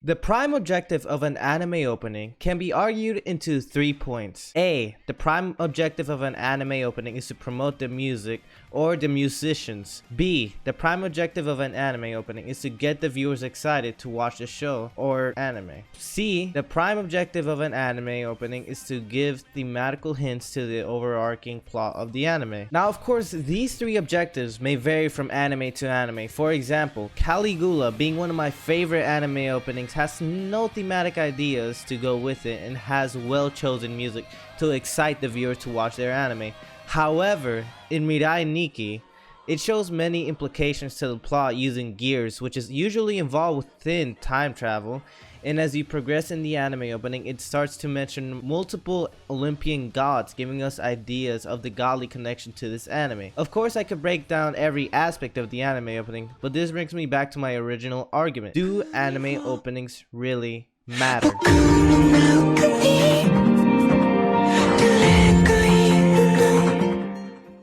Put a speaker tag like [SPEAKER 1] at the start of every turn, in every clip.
[SPEAKER 1] The prime objective of an anime opening can be argued into 3 points. A. The prime objective of an anime opening is to promote the music or the musicians. B. The prime objective of an anime opening is to get the viewers excited to watch the show or anime. C. The prime objective of an anime opening is to give thematical hints to the overarching plot of the anime. Now, of course, these 3 objectives may vary from anime to anime. For example, Caligula, being one of my favorite anime openings, has no thematic ideas to go with it and has well chosen music to excite the viewer to watch their anime. However, in Mirai Nikki, it shows many implications to the plot using gears, which is usually involved within time travel, and as you progress in the anime opening, it starts to mention multiple Olympian gods, giving us ideas of the godly connection to this anime. Of course, I could break down every aspect of the anime opening, but this brings me back to my original argument. Do anime openings really matter?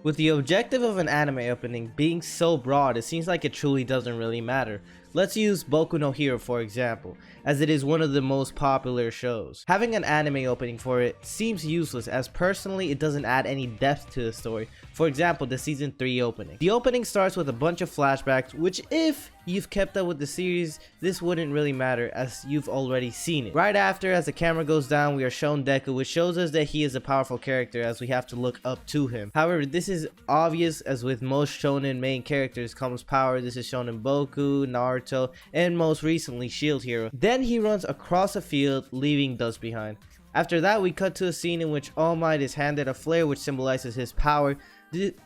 [SPEAKER 1] With the objective of an anime opening being so broad, it seems like it truly doesn't really matter. Let's use Boku no Hero for example, as it is one of the most popular shows. Having an anime opening for it seems useless, as personally it doesn't add any depth to the story. For example, the season 3 opening. The opening starts with a bunch of flashbacks, which if you've kept up with the series, this wouldn't really matter as you've already seen it. Right after, as the camera goes down, we are shown Deku, which shows us that he is a powerful character as we have to look up to him. However, this is obvious, as with most shonen main characters comes power. This is shown in Boku, Naruto, and most recently Shield Hero. Then he runs across a field, leaving dust behind. After that, we cut to a scene in which All Might is handed a flare, which symbolizes his power.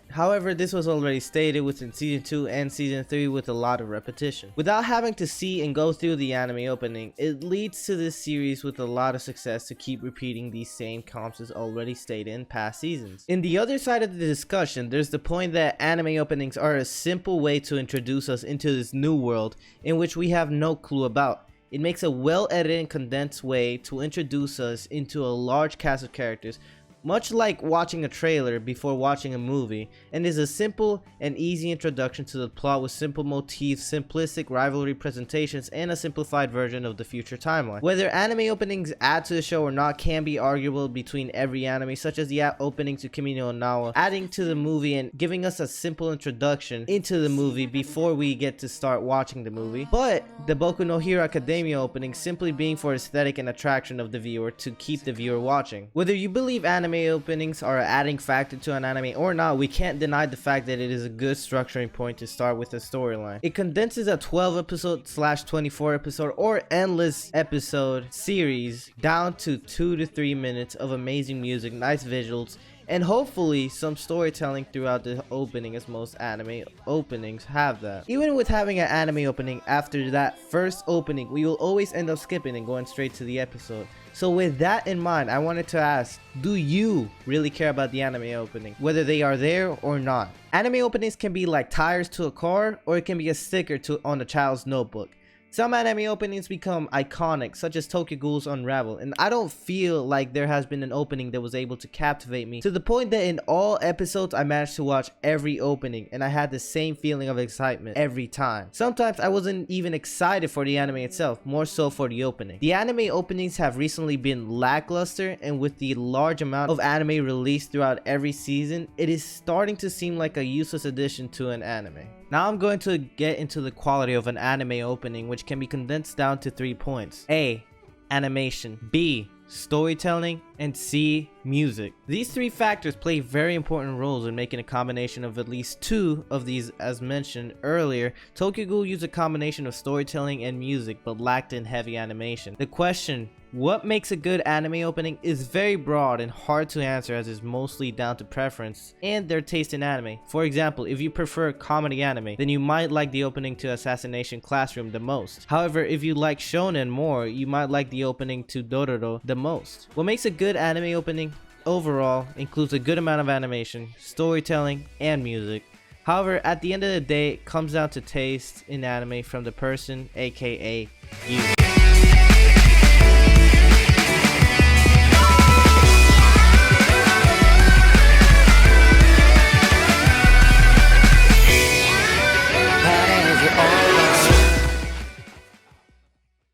[SPEAKER 1] However, this was already stated within season 2 and season 3 with a lot of repetition. Without having to see and go through the anime opening, it leads to this series with a lot of success to keep repeating these same concepts already stated in past seasons. In the other side of the discussion, there's the point that anime openings are a simple way to introduce us into this new world in which we have no clue about. It makes a well edited and condensed way to introduce us into a large cast of characters, much like watching a trailer before watching a movie, and is a simple and easy introduction to the plot with simple motifs, simplistic rivalry presentations, and a simplified version of the future timeline. Whether anime openings add to the show or not can be arguable between every anime, such as the opening to Kimi no Na wa, adding to the movie and giving us a simple introduction into the movie before we get to start watching the movie, but the Boku no Hero Academia opening simply being for aesthetic and attraction of the viewer to keep the viewer watching. Whether you believe anime openings are an adding factor to an anime or not, we can't deny the fact that it is a good structuring point to start with a storyline. It condenses a 12 episode / 24 episode or endless episode series down to 2 to 3 minutes of amazing music, nice visuals, and hopefully some storytelling throughout the opening, as most anime openings have that. Even with having an anime opening, after that first opening we will always end up skipping and going straight to the episode. So with that in mind, I wanted to ask, do you really care about the anime opening, whether they are there or not? Anime openings can be like tires to a car, or it can be a sticker on a child's notebook. Some anime openings become iconic, such as Tokyo Ghoul's Unravel, and I don't feel like there has been an opening that was able to captivate me to the point that in all episodes I managed to watch every opening and I had the same feeling of excitement every time. Sometimes I wasn't even excited for the anime itself, more so for the opening. The anime openings have recently been lackluster, and with the large amount of anime released throughout every season, it is starting to seem like a useless addition to an anime. Now I'm going to get into the quality of an anime opening, which can be condensed down to 3 points. A. Animation. B. Storytelling. And C. Music. These 3 factors play very important roles in making a combination of at least 2 of these. As mentioned earlier, Tokyo Ghoul used a combination of storytelling and music but lacked in heavy animation. The question, what makes a good anime opening, is very broad and hard to answer, as it's mostly down to preference and their taste in anime. For example, if you prefer comedy anime, then you might like the opening to Assassination Classroom the most. However, if you like shonen more, you might like the opening to Dororo the most. What makes a good anime opening overall includes a good amount of animation, storytelling, and music. However, at the end of the day, it comes down to taste in anime from the person, aka you.